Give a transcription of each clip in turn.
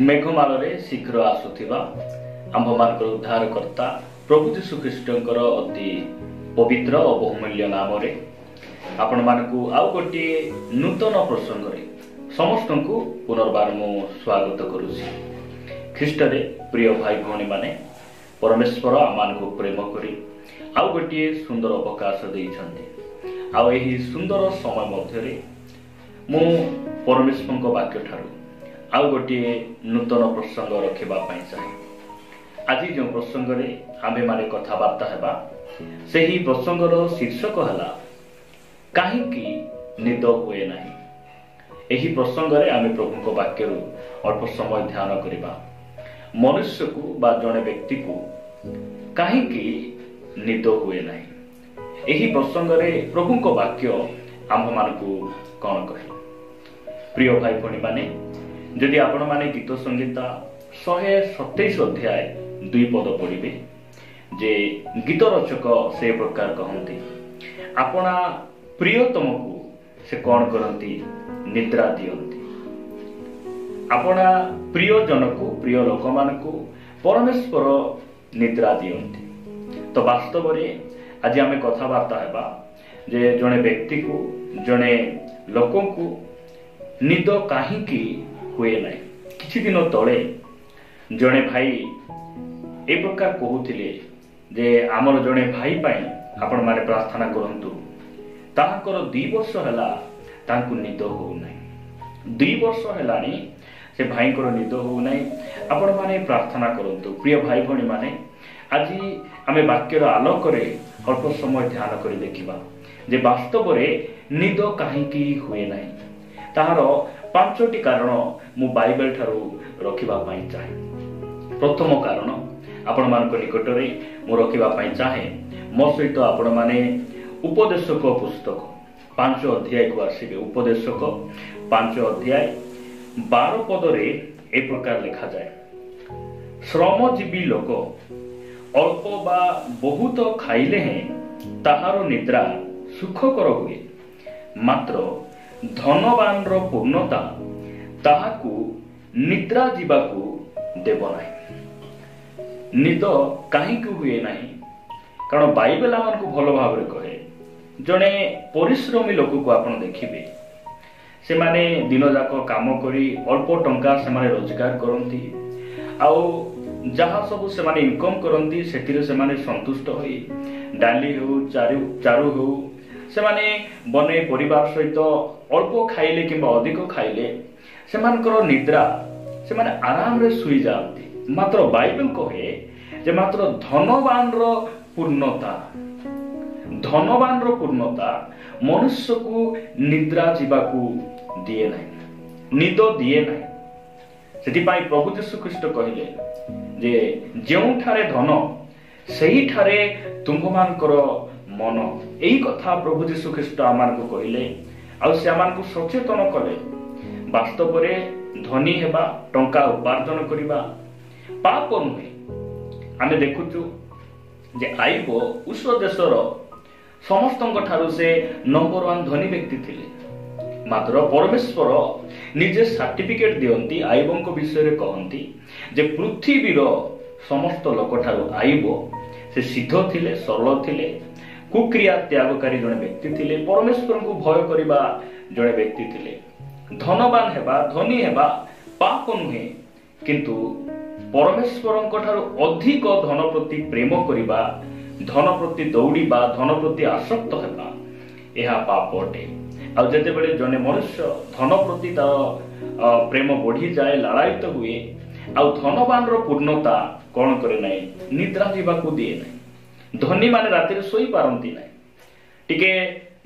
मेघमाल शीघ्र आसुथिबा आंभमानकर उद्धारकर्ता प्रभु जीशु ख्रीष्टंकर अति पवित्र और बहुमूल्य नाम रे आपण मानकु आउ गोटे नूतन प्रसंग रे समस्त को पुनर्बार मु स्वागत करुछि। ख्रीष्ट रे प्रिय भाई भौणी माने परमेश्वर आमान को प्रेम करी आउ गोटे सुंदर अवकाश देइछन्ते। आउ एही सुंदर समय मध्य रे मु परमेश्वर को वाक्य ठारू आउ गोटे नूतन प्रसंग रखिबा पई चाहे। आज जो प्रसंग रे आमे माने कथाबार्ता हेबा सेही प्रसंगर शीर्षक हला काहे कि निद हुए नाही। एही प्रसंग रे आमे प्रभु को वाक्य रु अल्प समय ध्यान करिबा। मनुष्य को बा जने व्यक्ति को काहे कि निद हुए नाही। एही प्रसंग रे प्रभु को वाक्य आम मानकु कोन कहे। प्रिय भाई भणी माने जदि आपण माने गीत संगीता 127 अध्याय 2 पद पढ़िबे जे गीत रचक से प्रकार कहंती आपना प्रियतम को से कौन करंती निद्रा दियंती। आपना प्रिय जन को प्रिय लोक मान को परमेश्वर निद्रा दियंती। तो वास्तव रे आज आमे कथाबार्ता हेबा जे जने व्यक्ति को जने लोक को निद काहे कि हुए ना। किछि दिन तले जने भाई ए प्रकार कहूथिले जे आमर जने भाई पाई आपण माने प्रार्थना करंतु तांकर 2 वर्ष हला तांकु निद हो नै। 2 वर्ष हलानी से भाई को निद हो नै। आपण माने प्रार्थना करंतु। प्रिय भाई भणी माने आज आमे वाक्यर आलोक रे अल्प समय ध्यान करी देखिबा जे वास्तव रे निद काहे कि हुए नै। ताहार 5टी कारण मु बाइबल ठारू रखिबा पई चाहे। प्रथम कारण आपण मान निकट रे मु रखिबा पई चाहे मो सहित आपण माने उपदेशक पुस्तक 5 अध्याय को आसीबे। उपदेशक 5 अध्याय 12 पद रे ए प्रकार लिखा जाए श्रमजीवी लोक अल्प बा बहुत खाइले हैं ताहार निद्रा सुखकर हुए मात्र धनवान रो पूर्णता ताहाकू निद्रा जीवाकू देव नाही। निद काहे को हुए नाही कारण बाइबल हमन को भलो भाव रे कहे जने परिश्रमी लोक को आपण देखिबे से माने दिन जाक काम करी अल्प टंका से माने रोजगार करंती आउ जहा सब से माने इनकम करंती सेतिरे से माने संतुष्ट होई डाली हो चारू हो से माने बने परिवार सहित अल्प खाइले किंबा अधिक खाइले से मानकर निद्रा से माने आराम रे सुई जाती। मात्र बाइबल कहे जे मात्र धनवान रो पूर्णता मनुष्य को निद्रा जीवाकू दिए नाही निद दिए नाही। सेति पाई प्रभु यीशु ख्रीष्ट कहिले जे जेउठारे धन सेही ठारे तुममानकर मन। एही कथा प्रभु यीशु ख्रीष्ट आमान को कहिले आ से आमान को सचेतन कले वास्तव रे धनी हेबा टंका उपार्जन करिबा पाप नुहे। आमे देखुचु जे आइबो उस देशर समस्तंक ठारू से नंबर 1 धनी व्यक्ति थिले। मात्र परमेश्वर निजे सर्टिफिकेट दियंती आइबों विषय रे कहंती जे पृथ्वीर समस्त लोक ठारू आइबो से सिद्ध थिले सरल थिले कुक्रिया त्यागकारी जने व्यक्ति थिले परमेश्वर को भय करिबा जने व्यक्ति थिले। धनवान हेबा धनी हेबा पाप नुहे किंतु परमेश्वरंक ठारू अधिक धन प्रति प्रेम करिबा धन प्रति दौड़ीबा धन प्रति आसक्त हेबा एहा पाप अटे। आ जते बेले जने मनुष्य धन प्रति तार प्रेम बढ़ी जाए लालायित हुए आ धनवान रो पूर्णता कोन करे नै निद्रा जीवाकू दिए नै। धनी माने राति रे सोई पारंती नै। टिके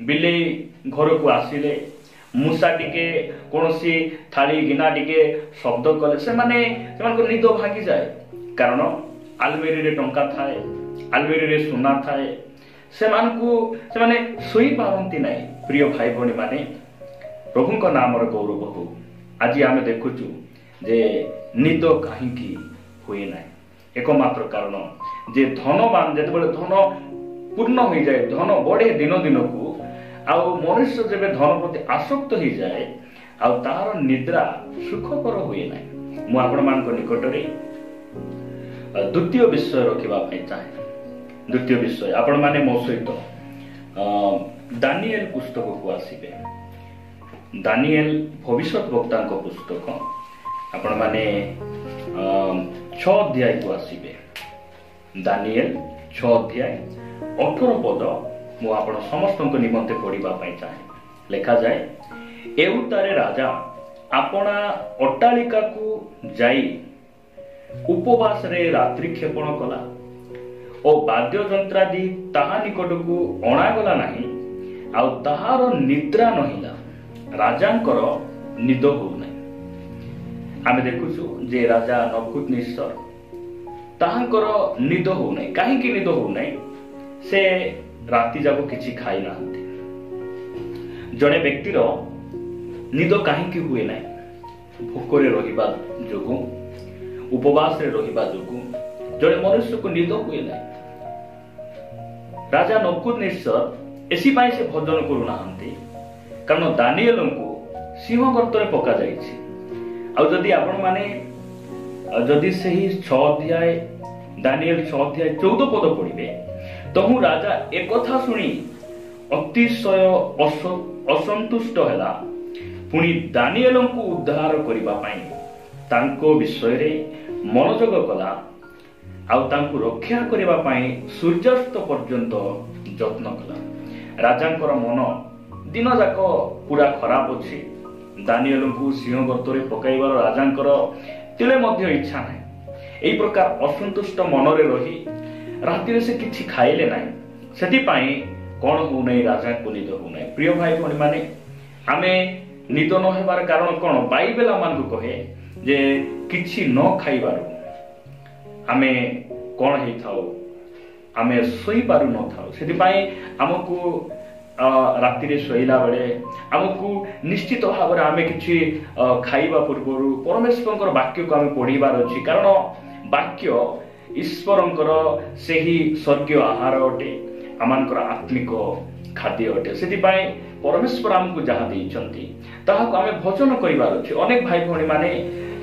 बिलेई घर को आसिले मूसा टिके कोनोसी थाली गिना टिके शब्द कले से माने को निद भागी जाए कारण आलमेरी रे टंका थाए आलमेरी रे सोना थाए से माने सोई पारंती नै। प्रिय भाई भणी माने प्रभु को नाम रे गौरव हो। आज आमे देखुचु जे निद काहे कि होई नै। एकमात्र कारण जे धनवान जेतेबेले धन पूर्ण हो जाए धन बढ़े दिन दिन को आउ मनुष्य जब धन प्रति आसक्त हो जाए आउ तार निद्रा सुखकर हुए ना। ମୁଁ ଆପଣମାନଙ୍କ ନିକଟରେ ଦ୍ୱିତୀୟ ବିଷୟ ରଖିବା ପାଇଁ ଚାହେଁ। ଦ୍ୱିତୀୟ ବିଷୟ ଆପଣମାନେ ମୋ ସହିତ ଦାନିଏଲ ପୁସ୍ତକକୁ ଆସିବେ। ଦାନିଏଲ ଭବିଷ୍ୟତ ବକ୍ତାଙ୍କ ପୁସ୍ତକ ଆପଣମାନେ 6 ଅଧ୍ୟାୟକୁ ଆସିବେ। ଦାନିଏଲ 6 ଅଧ୍ୟାୟ 18 ପଦ ମୁଁ ଆପଣ ସମସ୍ତଙ୍କ ନିମନ୍ତେ ପଢିବା ପାଇଁ ଚାହେଁ। ଲେଖାଯାଏ, ଏଉତାରେ ରାଜା ଆପଣା ଅଟ୍ଟାଳିକାକୁ ଯାଇ ଉପବାସରେ ରାତ୍ରି କ୍ଷେପଣ କଲା ଓ ବାଦ୍ୟଯନ୍ତ୍ରାଦି ତାହା ନିକଟକୁ ଅଣାଗଲା ନାହିଁ, ଆଉ ତାହାର ନିଦ୍ରା ନହିଲା। ରାଜାଙ୍କର ନିଦ ହଉନାହିଁ। ଆମେ ଦେଖୁଛୁ ଯେ ରାଜା ନବୁକଦ୍ନେସର ତାହାଙ୍କର ନିଦ ହଉନାହିଁ। କାହିଁକି ନିଦ ହଉନାହିଁ? ସେ ରାତି ଯାକ କିଛି ଖାଇନାହାନ୍ତି। ଜଣେ ବ୍ୟକ୍ତିର ନିଦ କାହିଁକି ହୁଏ ନାହିଁ? ଭୋକରେ ରହିବା ଯୋଗୁଁ, ଉପବାସରେ ରହିବା ଯୋଗୁଁ ଜଣେ ମନୁଷ୍ୟକୁ ନିଦ ହୁଏ ନାହିଁ। ରାଜା ନବୁକଦ୍ନେସର ଏଥିପାଇଁ ସେ ଭୋଜନ କରୁନାହାନ୍ତି, କାରଣ ଦାନିଏଲଙ୍କୁ ସିଂହ ଗର୍ତ୍ତରେ ପକାଯାଇଛି। ଆଉ ଯଦି ଆପଣମାନେ ଯଦି ସେହି 6 ଅଧ୍ୟାୟ ଦାନିଏଲ 6 ଅଧ୍ୟାୟ 14 ପଦ ପଢିବେ, ତହୁ ରାଜା ଏକଥା ଶୁଣି ଅତିଶୟ ଅସନ୍ତୁଷ୍ଟ ହେଲା। ପୁଣି ଦାନିଏଲଙ୍କୁ ଉଦ୍ଧାର କରିବା ପାଇଁ ତାଙ୍କ ବିଷୟରେ ମନୋଯୋଗ କଲା, ଆଉ ତାଙ୍କୁ ରକ୍ଷା କରିବା ପାଇଁ ସୂର୍ଯ୍ୟାସ୍ତ ପର୍ଯ୍ୟନ୍ତ ଯତ୍ନ କଲା। ରାଜାଙ୍କର ମନ ଦିନ ଯାକ ପୁରା ଖରାପ ଅଛି। ଦାନିଏଲଙ୍କୁ ସିଂହ ଗର୍ତ୍ତରେ ପକାଇବାର ରାଜାଙ୍କର ତିଳେ ମଧ୍ୟ ଇଚ୍ଛା ନାହିଁ। ଏହି ପ୍ରକାର ଅସନ୍ତୁଷ୍ଟ ମନରେ ରହି ରାତିରେ ସେ କିଛି ଖାଇଲେ ନାହିଁ। ସେଥିପାଇଁ କଣ ହଉନାହିଁ? ରାଜାଙ୍କୁ ନିଦ ହଉନାହିଁ। ପ୍ରିୟ ଭାଇ ଭଉଣୀ ମାନେ, ଆମେ ନିଦ ନ ହେବାର କାରଣ କଣ? ବାଇବେଲ ଆମମାନଙ୍କୁ କହେ ଯେ କିଛି ନ ଖାଇବାରୁ ଆମେ କଣ ହେଇଥାଉ? ଆମେ ଶୋଇପାରୁ ନଥାଉ। ସେଥିପାଇଁ ଆମକୁ ରାତିରେ ଶୋଇଲା ବେଳେ ଆମକୁ ନିଶ୍ଚିତ ଭାବରେ ଆମେ କିଛି ଖାଇବା ପୂର୍ବରୁ ପରମେଶ୍ୱରଙ୍କର ବାକ୍ୟକୁ ଆମେ ପଢିବାର ଅଛି। କାରଣ ବାକ୍ୟ ଈଶ୍ୱରଙ୍କର ସେହି ସ୍ୱର୍ଗୀୟ ଆହାର ଅଟେ, ଆମମାନଙ୍କର ଆତ୍ମିକ ଖାଦ୍ୟ ଅଟେ। ସେଥିପାଇଁ ପରମେଶ୍ୱର ଆମକୁ ଯାହା ଦେଇଛନ୍ତି ତାହାକୁ ଆମେ ଭୋଜନ କରିବାର ଅଛି। ଅନେକ ଭାଇ ଭଉଣୀ ମାନେ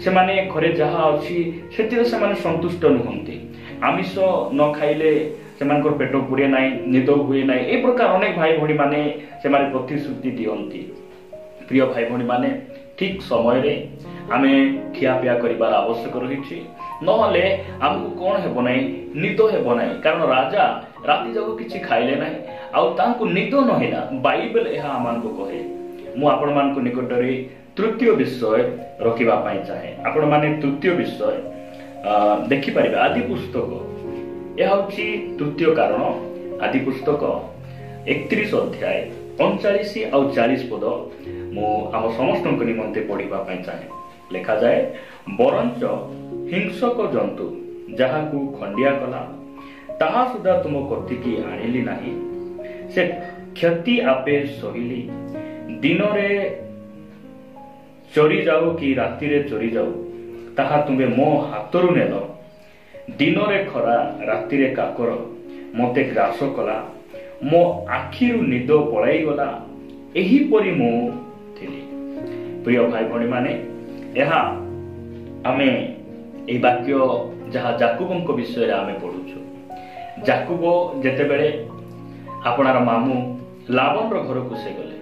ସେମାନେ ଘରେ ଯାହା ଅଛି ସେଥିରେ ସେମାନେ ସନ୍ତୁଷ୍ଟ ନୁହନ୍ତି। ଆମିଷ ନ ଖାଇଲେ ସେମାନଙ୍କର ପେଟ ପୁରେ ନାହିଁ, ନିଦ ହୁଏ ନାହିଁ। ଏ ପ୍ରକାର ଅନେକ ଭାଇ ଭଉଣୀ ମାନେ ସେମାନେ ପ୍ରତିଶ୍ରୁତି ଦିଅନ୍ତି। ପ୍ରିୟ ଭାଇ ଭଉଣୀ ମାନେ, ଠିକ ସମୟରେ ଆମେ ଖିଆପିଆ କରିବାର ଆବଶ୍ୟକ ରହିଛି। ନହେଲେ ଆମକୁ କଣ ହେବ ନାହିଁ? ନିଦ ହେବ ନାହିଁ। କାରଣ ରାଜା ରାତି ଯାକ କିଛି ଖାଇଲେ ନାହିଁ, ଆଉ ତାଙ୍କୁ ନିଦ ନହେଲା। ବାଇବେଲ ଏହା ଆମମାନଙ୍କୁ କହେ। ମୁଁ ଆପଣମାନଙ୍କ ନିକଟରେ ତୃତୀୟ ବିଷୟ ରଖିବା ପାଇଁ ଚାହେଁ। ଆପଣମାନେ ତୃତୀୟ ବିଷୟ ଦେଖିପାରିବେ ଆଦି ପୁସ୍ତକ। ଏହା ହେଉଛି ତୃତୀୟ କାରଣ। ଆଦି ପୁସ୍ତକ 31 ଅଧ୍ୟାୟ 39 ଆଉ 40 ପଦ ମୁଁ ଆମ ସମସ୍ତଙ୍କ ନିମନ୍ତେ ପଢିବା ପାଇଁ ଚାହେଁ। ଲେଖାଯାଏ, ବରଞ୍ଚ ହିଂସକ ଜନ୍ତୁ ଯାହାକୁ ଖଣ୍ଡିଆ କଲା ତାହା ସୁଦ୍ଧା ତୁମ କତିକି ଆଣିଲି ନାହିଁ। ସେ କ୍ଷତି ଆପେ ସହିଲି। ଦିନରେ ଚରି ଯାଉ କି ରାତିରେ ଚରି ଯାଉ, ତାହା ତୁମେ ମୋ ହାତରୁ ନେଲ। ଦିନରେ ଖରା, ରାତିରେ କାକର ମୋତେ ଗ୍ରାସ କଲା। ମୋ ଆଖିରୁ ନିଦ ପଳାଇଗଲା। ଏହିପରି ମୁଁ ଥିଲି। ପ୍ରିୟ ଭାଇ ଭଉଣୀ ମାନେ, ଏହା ଆମେ ଏହି ବାକ୍ୟ ଯାହା ଯାକୁବଙ୍କ ବିଷୟରେ ଆମେ ପଢୁଛୁ। ଯାକୁବ ଯେତେବେଳେ ଆପଣାର ମାମୁଁ ଲାବନର ଘରକୁ ସେ ଗଲେ,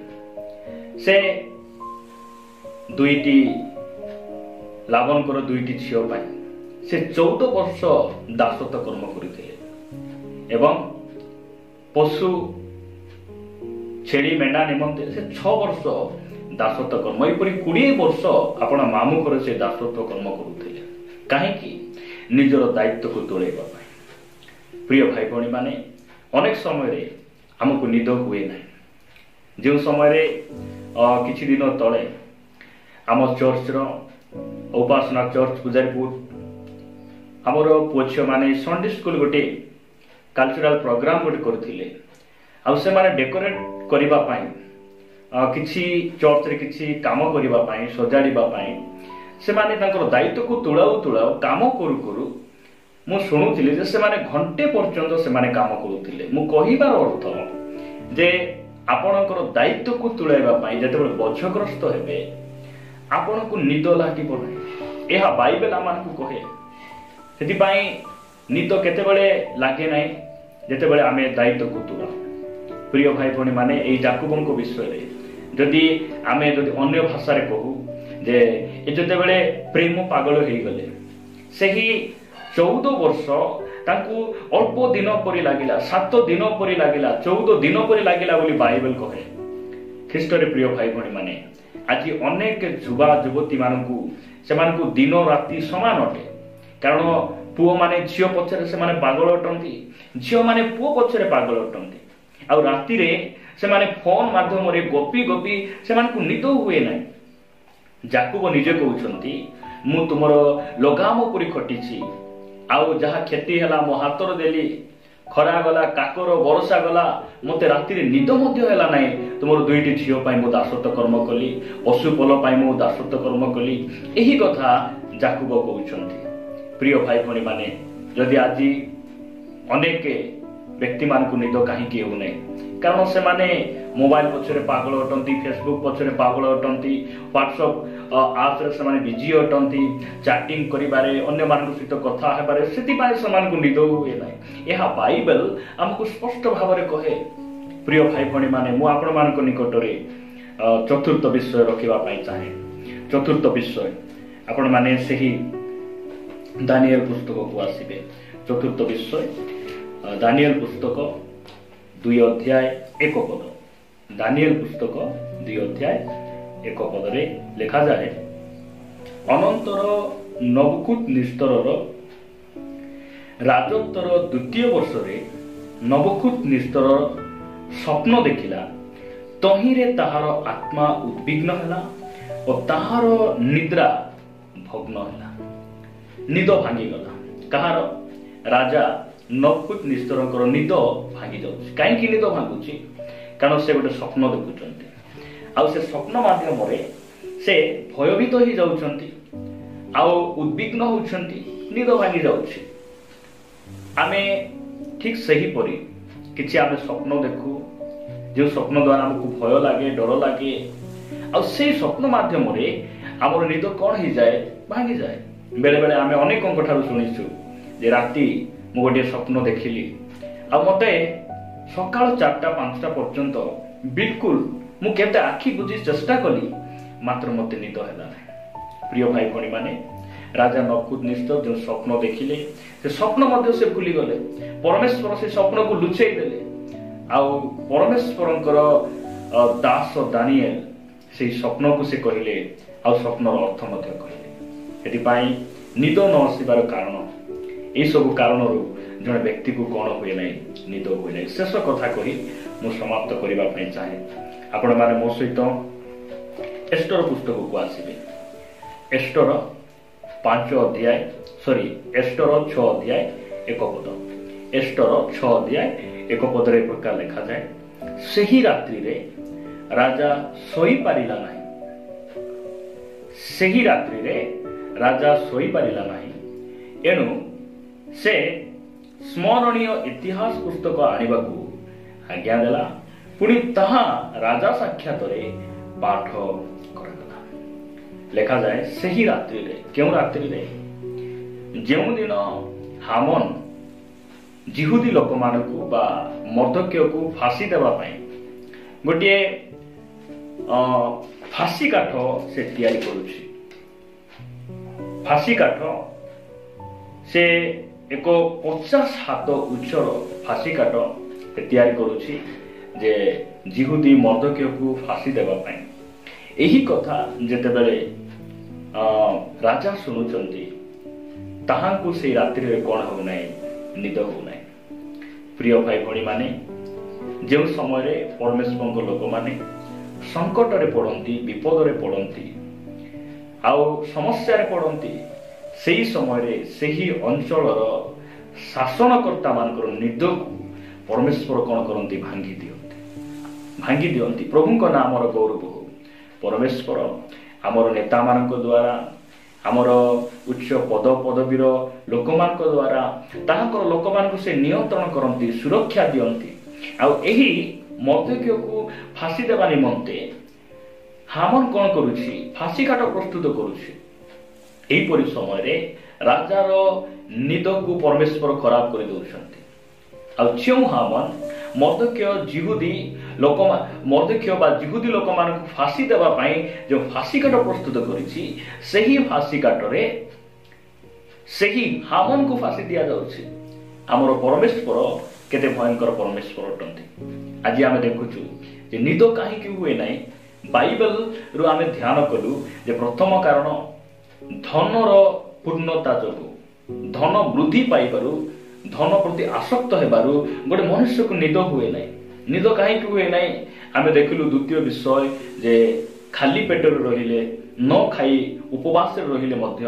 ସେ ଲାବନଙ୍କର 2ଟି ଝିଅ ପାଇଁ ସେ 14 ବର୍ଷ ଦାସତ୍ୱ କର୍ମ କରିଥିଲେ ଏବଂ ପଶୁ ଛେଳି ମେଣ୍ଢା ନିମନ୍ତେ ସେ 6 ବର୍ଷ ଦାସତ୍ୱ କର୍ମ, ଏପରି 20 ବର୍ଷ ଆପଣ ମାମୁଁ ଘରେ ସେ ଦାସତ୍ୱ କର୍ମ କରୁଥିଲେ। କାହିଁକି? ନିଜର ଦାୟିତ୍ୱକୁ ତୁଳେଇବା ପାଇଁ। ପ୍ରିୟ ଭାଇ ଭଉଣୀ ମାନେ, ଅନେକ ସମୟରେ ଆମକୁ ନିଦ ହୁଏ ନାହିଁ। ଯେଉଁ ସମୟରେ କିଛି ଦିନ ତଳେ ଆମ ଚର୍ଚ୍ଚର ଉପାସନା ଚର୍ଚ୍ଚ ପୂଜାରୀପୁର ଆମର ପୁଅ ଝିଅମାନେ ସଣ୍ଡେ ସ୍କୁଲ ଗୋଟେ କଲଚରାଲ ପ୍ରୋଗ୍ରାମ ଗୋଟେ କରିଥିଲେ। ଆଉ ସେମାନେ ଡେକୋରେଟ କରିବା ପାଇଁ କିଛି ଚର୍ଚ୍ଚରେ କିଛି କାମ କରିବା ପାଇଁ, ସଜାଡ଼ିବା ପାଇଁ ସେମାନେ ତାଙ୍କର ଦାୟିତ୍ୱକୁ ତୁଳାଉ କାମ କରୁ କରୁ ମୁଁ ଶୁଣୁଥିଲି ଯେ ସେମାନେ ଘଣ୍ଟେ ପର୍ଯ୍ୟନ୍ତ ସେମାନେ କାମ କରୁଥିଲେ। ମୁଁ କହିବାର ଅର୍ଥ ଯେ ଆପଣଙ୍କର ଦାୟିତ୍ୱକୁ ତୁଳାଇବା ପାଇଁ ଯେତେବେଳେ ବୋଝଗ୍ରସ୍ତ ହେବେ, ଆପଣଙ୍କୁ ନିଦ ଲାଗିବ ନାହିଁ। ଏହା ବାଇବେଲ ଆମକୁ କହେ। ସେଥିପାଇଁ ନିଦ କେତେବେଳେ ଲାଗେ ନାହିଁ ଯେତେବେଳେ ଆମେ ଦାୟିତ୍ୱକୁ ତୁଲା। ପ୍ରିୟ ଭାଇ ଭଉଣୀ ମାନେ, ଏଇ ଯାକୁବଙ୍କ ବିଷୟରେ ଯଦି ଅନ୍ୟ ଭାଷାରେ କହୁ ଯେ ଯେତେବେଳେ ପ୍ରେମ ପାଗଳ ହେଇଗଲେ, ସେହି 14 ବର୍ଷ ତାଙ୍କୁ ଅଳ୍ପ ଦିନ ପରି ଲାଗିଲା, 7 ଦିନ ପରି ଲାଗିଲା, 14 ଦିନ ପରି ଲାଗିଲା ବୋଲି ବାଇବେଲ କହେ। ଖ୍ରୀଷ୍ଟରେ ପ୍ରିୟ ଭାଇ ଭଉଣୀ ମାନେ, ଆଜି ଅନେକ ଯୁବା ଯୁବତୀ ସେମାନଙ୍କୁ ଦିନ ରାତି ସମାନ ଅଟେ। କାରଣ ପୁଅମାନେ ଝିଅ ପଛରେ ସେମାନେ ପାଗଳ ଅଟନ୍ତି, ଝିଅମାନେ ପୁଅ ପଛରେ ପାଗଳ ଅଟନ୍ତି। ଆଉ ରାତିରେ ସେମାନେ ଫୋନ ମାଧ୍ୟମରେ ଗପି ଗପି ସେମାନଙ୍କୁ ନିଦ ହୁଏ ନାହିଁ। ଯାକୁବ ନିଜେ କହୁଛନ୍ତି, ମୁଁ ତୁମର ଲଗାମ ପରି ଖଟିଛି, ଆଉ ଯାହା କ୍ଷତି ହେଲା ମୋ ହାତରେ ଦେଲି। ଖରା ଗଲା, କାକର ବର୍ଷା ଗଲା, ମତେ ରାତିରେ ନିଦ ମଧ୍ୟ ହେଲା ନାହିଁ। ତୁମର 2ଟି ଝିଅ ପାଇଁ ମୁଁ ଦାସତ୍ୱ କର୍ମ କଲି, ପଶୁପଲ ପାଇଁ ମୁଁ ଦାସତ୍ୱ କର୍ମ କଲି। ଏହି କଥା ଯାକୁବ କହୁଛନ୍ତି। ପ୍ରିୟ ଭାଇ ଭଉଣୀ ମାନେ, ଯଦି ଆଜି ଅନେକ ବ୍ୟକ୍ତିମାନଙ୍କୁ ନିଦ କାହିଁକି ହେଉନାହିଁ? କାରଣ ସେମାନେ ମୋବାଇଲ ପଛରେ ପାଗଳ ଅଟନ୍ତି, ଫେସବୁକ୍ ପଛରେ ପାଗଳ ଅଟନ୍ତି, ହ୍ୱାଟ୍ସଆପ୍ ଆପ୍ରେ ସେମାନେ ବିଜି ଅଟନ୍ତି, ଚାଟିଂ କରିବାରେ, ଅନ୍ୟମାନଙ୍କ ସହିତ କଥା ହେବାରେ। ସେଥିପାଇଁ ସେମାନଙ୍କୁ ନିଦ ହୁଏ ନାହିଁ। ଏହା ବାଇବେଲ ଆମକୁ ସ୍ପଷ୍ଟ ଭାବରେ କହେ। ପ୍ରିୟ ଭାଇ ଭଉଣୀ ମାନେ, ମୁଁ ଆପଣମାନଙ୍କ ନିକଟରେ 4ର୍ଥ ବିଷୟ ରଖିବା ପାଇଁ ଚାହେଁ। 4ର୍ଥ ବିଷୟ, ଆପଣମାନେ ସେହି ଦାନିଏଲ ପୁସ୍ତକକୁ ଆସିବେ। 4ର୍ଥ ବିଷୟ ଦାନିଏଲ ପୁସ୍ତକ 2 ଅଧ୍ୟାୟ 1 ପଦ। ଦାନିଏଲ ପୁସ୍ତକ 2 ଅଧ୍ୟାୟ 1 ପଦରେ ଲେଖାଯାଏ, ଅନନ୍ତର ନବୁକୁଦନେସ୍ତରର ରାଜତ୍ୱର 2ୟ ବର୍ଷରେ ନବୁକୁଦନେସ୍ତର ସ୍ୱପ୍ନ ଦେଖିଲା। ତହିଁରେ ତାହାର ଆତ୍ମା ଉଦ୍ବିଗ୍ନ ହେଲା ଓ ତାହାର ନିଦ୍ରା ଭଗ୍ନ ହେଲା। ନିଦ ଭାଙ୍ଗିଗଲା। କାହାର? ରାଜା ନବୁକୁଦନେସ୍ତରଙ୍କର ନିଦ ଭାଙ୍ଗି ଯାଉଛି। କାହିଁକି ନିଦ ଭାଙ୍ଗୁଛି? କାରଣ ସେ ଗୋଟେ ସ୍ୱପ୍ନ ଦେଖୁଛନ୍ତି, ଆଉ ସେ ସ୍ୱପ୍ନ ମାଧ୍ୟମରେ ସେ ଭୟଭୀତ ହେଇଯାଉଛନ୍ତି, ଆଉ ଉଦ୍ବିଗ୍ନ ହେଉଛନ୍ତି, ନିଦ ଭାଙ୍ଗି ଯାଉଛି। ଆମେ ଠିକ ସେହିପରି କିଛି ଆମେ ସ୍ୱପ୍ନ ଦେଖୁ, ଯେଉଁ ସ୍ୱପ୍ନ ଦ୍ୱାରା ଆମକୁ ଭୟ ଲାଗେ, ଡର ଲାଗେ, ଆଉ ସେଇ ସ୍ୱପ୍ନ ମାଧ୍ୟମରେ ଆମର ନିଦ କ'ଣ ହେଇଯାଏ? ଭାଙ୍ଗିଯାଏ। ବେଳେବେଳେ ଆମେ ଅନେକଙ୍କ ଠାରୁ ଶୁଣିଛୁ ଯେ ରାତି ମୁଁ ଗୋଟିଏ ସ୍ୱପ୍ନ ଦେଖିଲି, ଆଉ ମତେ ସକାଳ 4ଟା 5ଟା ପର୍ଯ୍ୟନ୍ତ ବିଲକୁଲ ମୁଁ କେତେ ଆଖି ବୁଜି ଚେଷ୍ଟା କଲି, ମାତ୍ର ମତେ ନିଦ ହେଲା ନାହିଁ। ପ୍ରିୟ ଭାଇ ଭଉଣୀ ମାନେ, ରାଜା ନବୁକୁଦନେସ୍ତର ଯେଉଁ ସ୍ୱପ୍ନ ଦେଖିଲେ, ସେ ସ୍ୱପ୍ନ ମଧ୍ୟ ସେ ଭୁଲିଗଲେ। ପରମେଶ୍ୱର ସେ ସ୍ୱପ୍ନକୁ ଲୁଚେଇ ଦେଲେ, ଆଉ ପରମେଶ୍ୱରଙ୍କର ଦାସ ଦାନିଏଲ ସେଇ ସ୍ୱପ୍ନକୁ ସେ କହିଲେ, ଆଉ ସ୍ୱପ୍ନର ଅର୍ଥ ମଧ୍ୟ କହିଲେ। ସେଥିପାଇଁ ନିଦ ନ ଆସିବାର କାରଣ, ଏଇସବୁ କାରଣରୁ ଜଣେ ବ୍ୟକ୍ତିକୁ କ'ଣ ହୁଏ ନାହିଁ? ନିଦ ହୁଏ ନାହିଁ। ଶେଷ କଥା କହି ମୁଁ ସମାପ୍ତ କରିବା ପାଇଁ ଚାହେଁ। ଆପଣମାନେ ମୋ ସହିତ ଏଷ୍ଟର ପୁସ୍ତକକୁ ଆସିବେ। ଏଷ୍ଟର 6 ଅଧ୍ୟାୟ 1 ପଦ। ଏଷ୍ଟର 6 ଅଧ୍ୟାୟ 1 ପଦରେ ପ୍ରକାର ଲେଖାଯାଏ, ସେହି ରାତ୍ରିରେ ରାଜା ଶୋଇପାରିଲା ନାହିଁ। ସେହି ରାତ୍ରିରେ ରାଜା ଶୋଇପାରିଲା ନାହିଁ। ଏଣୁ ସେ ସ୍ମରଣୀୟ ଇତିହାସ ପୁସ୍ତକ ଆଣିବାକୁ ଆଜ୍ଞା ଦେଲା। ପୁଣି ତାହା ରାଜା ସାକ୍ଷାତରେ ପାଠ କରାଗଲା। ଲେଖାଯାଏ, ସେହି ରାତ୍ରିରେ। କେଉଁ ରାତ୍ରିରେ? ଯେଉଁଦିନ ହାମନ ଜିହୁଦୀ ଲୋକମାନଙ୍କୁ ବା ମର୍ଦ୍ଦକ୍ୟକୁ ଫାଶୀ ଦେବା ପାଇଁ ଗୋଟିଏ ଫାଶୀ କାଠ ସେ ତିଆରି କରୁଛି। ଫାଶୀ କାଠ ସେ ଏକ 50 ହାତ ଉଚ୍ଚର ଫାଶୀ କାଠ ତିଆରି କରୁଛି ଯେ ଜିହୁଦୀ ମର୍ଦ୍ଦକ୍ୟକୁ ଫାଶୀ ଦେବା ପାଇଁ। ଏହି କଥା ଯେତେବେଳେ ରାଜା ଶୁଣୁଛନ୍ତି, ତାହାଙ୍କୁ ସେଇ ରାତ୍ରିରେ କ'ଣ ହେଉନାହିଁ? ନିଦ ହେଉନାହିଁ। ପ୍ରିୟ ଭାଇ ଭଉଣୀ ମାନେ, ଯେଉଁ ସମୟରେ ପରମେଶ୍ୱରଙ୍କ ଲୋକମାନେ ସଙ୍କଟରେ ପଡ଼ନ୍ତି, ବିପଦରେ ପଡ଼ନ୍ତି, ଆଉ ସମସ୍ୟାରେ ପଡ଼ନ୍ତି, ସେହି ସମୟରେ ସେହି ଅଞ୍ଚଳର ଶାସନକର୍ତ୍ତା ମାନଙ୍କର ନିଦକୁ ପରମେଶ୍ୱର କ'ଣ କରନ୍ତି? ଭାଙ୍ଗି ଦିଅନ୍ତି। ପ୍ରଭୁଙ୍କ ନାମର ଗୌରବ ହଉ। ପରମେଶ୍ୱର ଆମର ନେତାମାନଙ୍କ ଦ୍ୱାରା, ଆମର ଉଚ୍ଚ ପଦବୀର ଲୋକମାନଙ୍କ ଦ୍ୱାରା ତାହାଙ୍କର ଲୋକମାନଙ୍କୁ ସେ ନିୟନ୍ତ୍ରଣ କରନ୍ତି, ସୁରକ୍ଷା ଦିଅନ୍ତି। ଆଉ ଏହି ମର୍ଦ୍ଦକ୍ୟକୁ ଫାଶୀ ଦେବା ନିମନ୍ତେ ହାମନ କ'ଣ କରୁଛି? ଫାଶୀ କାଠ ପ୍ରସ୍ତୁତ କରୁଛି। ଏହିପରି ସମୟରେ ରାଜାର ନିଦକୁ ପରମେଶ୍ୱର ଖରାପ କରିଦେଉଛନ୍ତି। ଆଉ ଯେଉଁ ହାମାନ ମର୍ଦ୍ଦକ୍ୟ ବା ଜିହୁଦୀ ଲୋକମାନଙ୍କୁ ଫାଶୀ ଦେବା ପାଇଁ ଯେଉଁ ଫାଶୀ କାଠ ପ୍ରସ୍ତୁତ କରିଛି, ସେହି ଫାଶୀ କାଠରେ ସେହି ହାମାନକୁ ଫାଶୀ ଦିଆଯାଉଛି। ଆମର ପରମେଶ୍ୱର କେତେ ଭୟଙ୍କର ପରମେଶ୍ୱର ଅଟନ୍ତି। ଆଜି ଆମେ ଦେଖୁଛୁ ଯେ ନିଦ କାହିଁକି ହୁଏ ନାହିଁ। ବାଇବେଲରୁ ଆମେ ଧ୍ୟାନ କଲୁ ଯେ ପ୍ରଥମ କାରଣ ଧନର ପୂର୍ଣ୍ଣତା ଯୋଗୁଁ, ଧନ ବୃଦ୍ଧି ପାଇବାରୁ, ଧନ ପ୍ରତି ଆସକ୍ତ ହେବାରୁ ଗୋଟେ ମନୁଷ୍ୟକୁ ନିଦ ହୁଏ ନାହିଁ। ନିଦ କାହିଁକି ହୁଏ ନାହିଁ ଆମେ ଦେଖିଲୁ। ଦ୍ୱିତୀୟ ବିଷୟ ଯେ ଖାଲି ପେଟରେ ରହିଲେ, ନ ଖାଇ ଉପବାସରେ ରହିଲେ ମଧ୍ୟ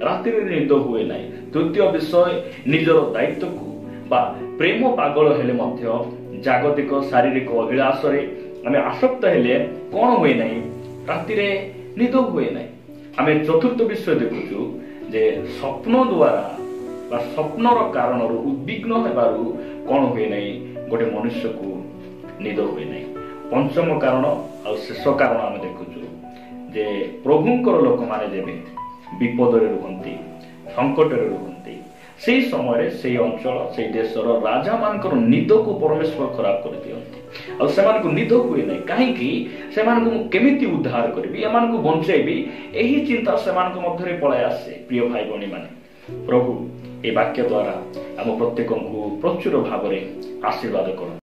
ରାତିରେ ନିଦ ହୁଏ ନାହିଁ। ତୃତୀୟ ବିଷୟ ନିଜର ଦାୟିତ୍ୱକୁ ବା ପ୍ରେମ ପାଗଳ ହେଲେ ମଧ୍ୟ, ଜାଗତିକ ଶାରୀରିକ ଅଭିଳାଷରେ ଆମେ ଆସକ୍ତ ହେଲେ କ'ଣ ହୁଏ ନାହିଁ, ରାତିରେ ନିଦ ହୁଏ ନାହିଁ। ଆମେ ଚତୁର୍ଥ ବିଷୟ ଦେଖୁଛୁ ଯେ ସ୍ୱପ୍ନ ଦ୍ୱାରା ବା ସ୍ୱପ୍ନର କାରଣରୁ ଉଦ୍ବିଗ୍ନ ହେବାରୁ କ'ଣ ହୁଏ ନାହିଁ, ଗୋଟେ ମନୁଷ୍ୟକୁ ନିଦ ହୁଏ ନାହିଁ। ପଞ୍ଚମ କାରଣ ଆଉ ଶେଷ କାରଣ ଆମେ ଦେଖୁଛୁ ଯେ ପ୍ରଭୁଙ୍କର ଲୋକମାନେ ଯେବେ ବିପଦରେ ରୁହନ୍ତି, ସଙ୍କଟରେ ରୁହନ୍ତି, ସେହି ସମୟରେ ସେହି ଅଞ୍ଚଳ, ସେହି ଦେଶର ରାଜାମାନଙ୍କର ନିଦକୁ ପରମେଶ୍ୱର ଖରାପ କରିଦିଅନ୍ତି। ଆଉ ସେମାନଙ୍କୁ ନିଦ ହୁଏ ନାହିଁ। କାହିଁକି? ସେମାନଙ୍କୁ ମୁଁ କେମିତି ଉଦ୍ଧାର କରିବି, ଏମାନଙ୍କୁ ବଞ୍ଚାଇବି, ଏହି ଚିନ୍ତା ସେମାନଙ୍କ ମଧ୍ୟରେ ପଳାଇ ଆସେ। ପ୍ରିୟ ଭାଇ ଭଉଣୀମାନେ, ପ୍ରଭୁ ଏ ବାକ୍ୟ ଦ୍ୱାରା ଆମ ପ୍ରତ୍ୟେକଙ୍କୁ ପ୍ରଚୁର ଭାବରେ ଆଶୀର୍ବାଦ କରନ୍ତୁ।